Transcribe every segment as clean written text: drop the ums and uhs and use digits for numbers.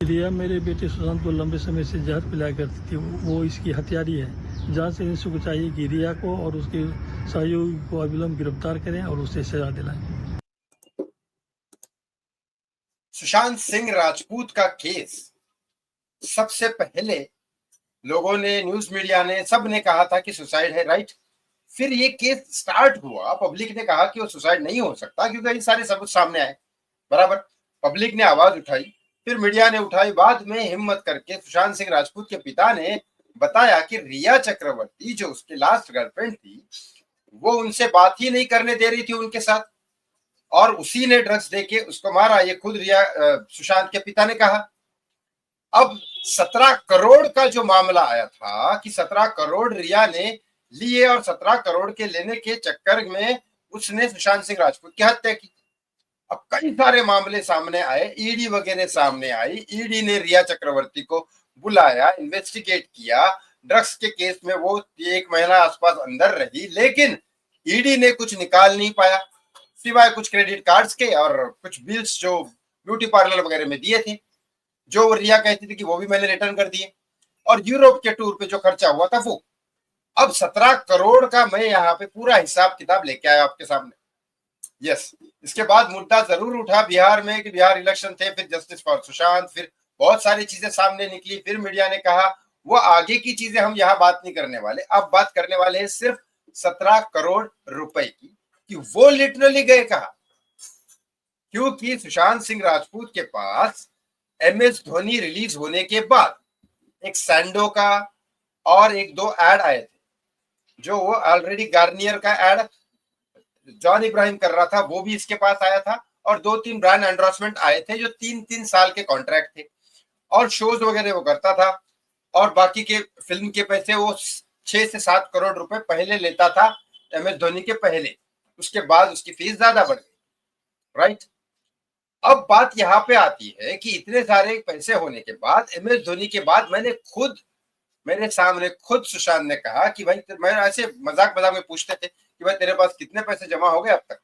रिया मेरे बेटे सुशांत को लंबे समय से जहर पिलाया करती थी। वो इसकी हत्यारी है। जांच एजेंसी को चाहिए कि रिया को और उसके सहयोगी को अविलंब गिरफ्तार करें और उसे सजा दिलाएं। सुशांत सिंह राजपूत का केस सबसे पहले लोगों ने, न्यूज मीडिया ने, सब ने कहा था कि सुसाइड है, राइट। फिर ये केस स्टार्ट हुआ, पब्लिक ने कहा कि वो सुसाइड नहीं हो सकता क्योंकि ये सारे सबूत सामने आए, बराबर। पब्लिक ने आवाज उठाई, फिर मीडिया ने उठाई। बाद में हिम्मत करके सुशांत सिंह राजपूत के पिता ने बताया कि रिया चक्रवर्ती जो उसकी लास्ट गर्लफ्रेंड थी, वो उनसे बात ही नहीं करने दे रही थी उनके साथ, और उसी ने ड्रग्स देके उसको मारा। ये खुद रिया सुशांत के पिता ने कहा। अब 17 करोड़ का जो मामला आया था कि 17 करोड़ रिया ने लिए और 17 करोड़ के लेने के चक्कर में उसने सुशांत सिंह राजपूत की हत्या की। अब कई सारे मामले सामने आए, ईडी वगैरह सामने आई। ईडी ने रिया चक्रवर्ती को बुलाया, इन्वेस्टिगेट किया। ड्रग्स के केस में वो 1 महीना आसपास अंदर रही, लेकिन ईडी ने कुछ निकाल नहीं पाया सिवाय कुछ क्रेडिट कार्ड्स के और कुछ बिल्स जो ब्यूटी पार्लर वगैरह में दिए थे, जो रिया कहती थी कि वो भी मैंने रिटर्न कर दिए। और यूरोप के टूर पे जो खर्चा हुआ था वो। अब 17 करोड़ का मैं यहाँ पे पूरा हिसाब किताब लेके आया आपके सामने। यस, इसके बाद मुद्दा जरूर उठा बिहार में कि बिहार इलेक्शन थे, फिर जस्टिस फॉर सुशांत, फिर बहुत सारी चीजें सामने निकली। फिर मीडिया ने कहा वो आगे की चीजें हम यहाँ बात नहीं करने वाले, अब बात करने वाले हैं सिर्फ 17 करोड़ रुपए की, कि वो लिटरली गए कहा। क्योंकि सुशांत सिंह राजपूत के पास MS धोनी रिलीज होने के बाद एक सैंडो का और 1-2 एड आए थे, जो वो ऑलरेडी गार्नियर का एड जॉन इब्राहिम कर रहा था, वो भी इसके पास आया था। और 2-3 ब्रांड एंडोर्समेंट आए थे जो 3-3 साल के कॉन्ट्रैक्ट थे, और शोज वगैरह वो करता था। और बाकी के फिल्म के पैसे वो 6 से 7 करोड़ रुपए पहले लेता था MS धोनी के पहले, उसके बाद उसकी फीस ज्यादा बढ़ गई, राइट। अब बात यहाँ पे आती है कि इतने सारे पैसे होने के बाद MS धोनी के बाद मेरे सामने खुद सुशांत ने कहा कि भाई, मैं ऐसे मजाक मजाक में पूछते थे कि भाई तेरे पास कितने पैसे जमा हो गए अब तक,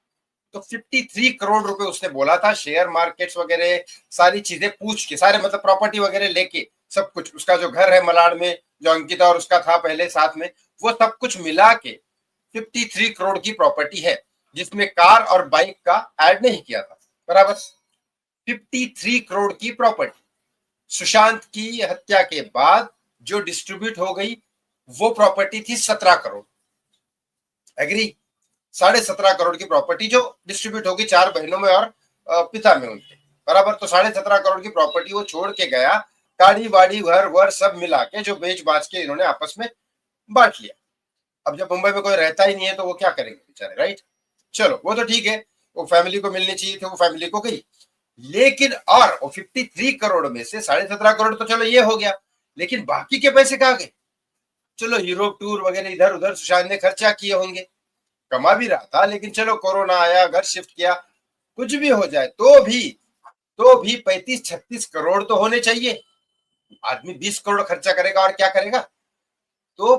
तो 53 करोड़ रुपए उसने बोला था। शेयर मार्केट्स वगैरह सारी चीजें पूछ के, सारे मतलब प्रॉपर्टी वगैरह लेके, सब कुछ, उसका जो घर है मलाड में जो अंकिता और उसका था पहले साथ में, वो सब कुछ मिला के 53 करोड़ की प्रॉपर्टी है, जिसमें कार और बाइक का ऐड नहीं किया था, बराबर। 53 करोड़ की प्रॉपर्टी सुशांत की हत्या के बाद जो डिस्ट्रीब्यूट हो गई, वो प्रॉपर्टी थी 17 करोड़। एग्री? 17.5 करोड़ की प्रॉपर्टी जो डिस्ट्रीब्यूट होगी 4 बहनों में और पिता में उनके, बराबर। तो 17.5 करोड़ की प्रॉपर्टी वो छोड़ के गया, गाड़ी वाड़ी घर वर सब मिला के, जो बेच बाच के इन्होंने आपस में बांट लिया। अब जब मुंबई में कोई रहता ही नहीं है तो वो क्या करेंगे बेचारे, राइट। चलो वो तो ठीक है, वो फैमिली को मिलनी चाहिए थी, वो फैमिली को गई। लेकिन और 53 करोड़ में से 17.5 करोड़ तो चलो ये हो गया, लेकिन बाकी के पैसे कहाँ गए? चलो यूरोप टूर वगैरह इधर उधर सुशांत ने खर्चा किए होंगे, कमा भी रहा था, लेकिन चलो कोरोना आया, घर शिफ्ट किया, कुछ भी हो जाए तो भी 35-36 करोड़ तो होने चाहिए। आदमी 20 करोड़ खर्चा करेगा और क्या करेगा, तो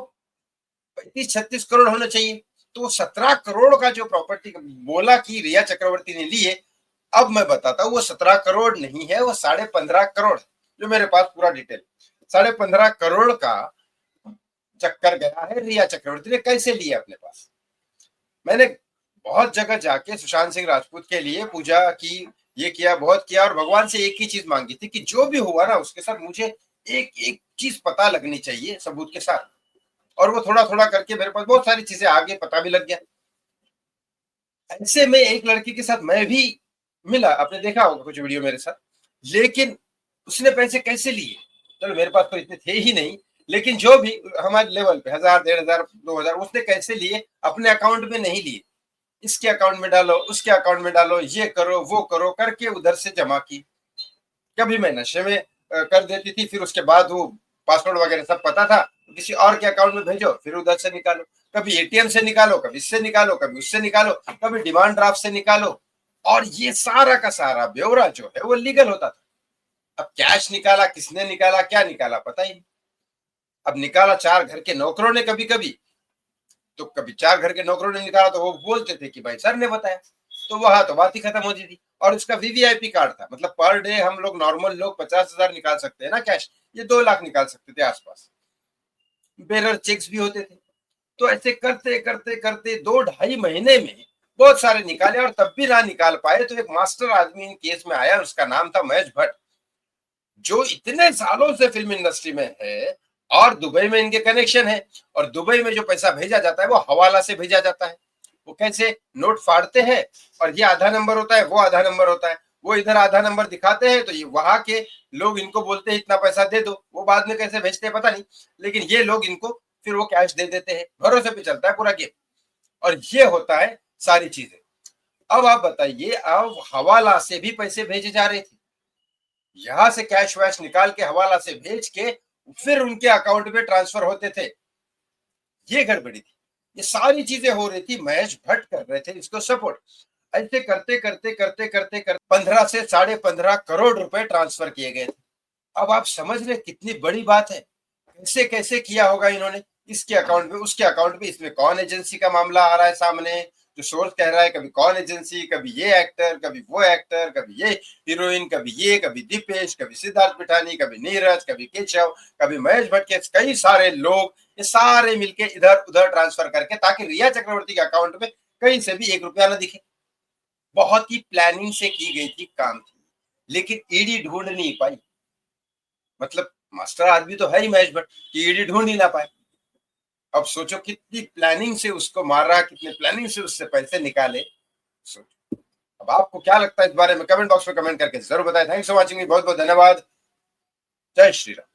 35-36 करोड़ होना चाहिए। तो 17 करोड़ का जो प्रॉपर्टी बोला कि रिया चक्रवर्ती ने लिए, अब मैं बताता हूँ वो 17 करोड़ नहीं है, वो 15.5 करोड़, जो मेरे पास पूरा डिटेल 15.5 करोड़ का चक्कर गया है। रिया चक्रवर्ती ने कैसे लिया अपने पास? मैंने बहुत जगह जाके सुशांत सिंह राजपूत के लिए पूजा की, ये किया, बहुत किया, और भगवान से एक ही चीज मांगी थी कि जो भी हुआ ना उसके साथ मुझे एक एक चीज पता लगनी चाहिए सबूत के साथ। और वो थोड़ा थोड़ा करके मेरे पास बहुत सारी चीजें आगे पता भी लग गया। ऐसे में एक लड़की के साथ मैं भी मिला, आपने देखा होगा कुछ वीडियो मेरे साथ, लेकिन उसने पैसे कैसे लिए? चलो मेरे पास तो इतने थे ही नहीं, लेकिन जो भी हमारे लेवल पे 1000, 1500, 2000 उसने कैसे लिए? अपने अकाउंट में नहीं लिए, इसके अकाउंट में डालो, उसके अकाउंट में डालो, ये करो वो करो करके उधर से जमा की। कभी मैं नशे में कर देती थी, फिर उसके बाद वो पासवर्ड वगैरह सब पता था, किसी और के अकाउंट में भेजो, फिर उधर से निकालो, कभी एटीएम से निकालो, कभी इससे निकालो, कभी उससे निकालो, कभी डिमांड ड्राफ्ट से निकालो। और ये सारा का सारा ब्यौरा जो है वो लीगल होता था। अब कैश निकाला, किसने निकाला, क्या निकाला, पता ही नहीं। अब निकाला 4 घर के नौकरों ने, कभी कभी तो कभी 4 घर के नौकरों ने निकाला, तो वो बोलते थे कि भाई सर ने बताया, तो वहां तो बात ही खत्म हो जाती थी। और उसका वीवीआईपी कार्ड था, मतलब पर डे हम लोग नॉर्मल लोग 50,000 निकाल सकते हैं ना कैश, ये 2 लाख निकाल सकते थे आसपास। बेरर चेक्स भी होते थे। तो ऐसे करते करते करते 2-2.5 महीने में बहुत सारे निकाले, और तब भी ना निकाल पाए तो एक मास्टर आदमी इन केस में आया, उसका नाम था महेश भट्ट, जो इतने सालों से फिल्म इंडस्ट्री में है और दुबई में इनके कनेक्शन है, और दुबई में जो पैसा भेजा जाता है वो हवाला से भेजा जाता है। वो कैसे नोट फाड़ते हैं, और ये आधा नंबर होता है, वो आधा नंबर होता है, वो इधर आधा नंबर दिखाते हैं तो ये वहां के लोग इनको बोलते हैं इतना पैसा दे दो, वो बाद में कैसे भेजते हैं पता नहीं, लेकिन ये लोग इनको फिर वो कैश दे देते हैं, भरोसे पे चलता है पूरा गेम। और ये होता है सारी चीजें। अब आप बताइए, अब हवाला से भी पैसे भेजे जा रहे थे, यहां से कैश वैश निकाल के हवाला से भेज के फिर उनके अकाउंट में ट्रांसफर होते थे, ये गड़बड़ी थी। ये सारी चीजें हो रही थी, महेश भट्ट कर रहे थे इसको सपोर्ट। ऐसे करते करते करते करते करते 15 से 15.5 करोड़ रुपए ट्रांसफर किए गए थे। अब आप समझ रहे कितनी बड़ी बात है, कैसे कैसे किया होगा इन्होंने, इसके अकाउंट में उसके अकाउंट में, इसमें कौन एजेंसी का मामला आ रहा है सामने, जो सोर्स कह रहा है कभी कौन एजेंसी, कभी ये एक्टर, कभी वो एक्टर, कभी ये हीरोइन, कभी ये, कभी दीपेश, कभी सिद्धार्थ पिठानी, कभी नीरज, कभी केशव, कभी महेश भट्ट के कई सारे लोग, ये सारे मिलके इधर उधर ट्रांसफर करके, ताकि रिया चक्रवर्ती के अकाउंट में कहीं से भी 1 रुपया न दिखे। बहुत ही प्लानिंग से की गई थी, काम थी, लेकिन ईडी ढूंढ नहीं पाई। मतलब मास्टर आदमी तो है ही महेश भट्ट, ईडी ढूंढ ही ना पाए। अब सोचो कितनी प्लानिंग से उसको मारा, कितने प्लानिंग से उससे पैसे निकाले, सोचो। अब आपको क्या लगता है इस बारे में, कमेंट बॉक्स में कमेंट करके जरूर बताएं। थैंक्स फॉर वॉचिंग, बहुत बहुत धन्यवाद। जय श्री राम।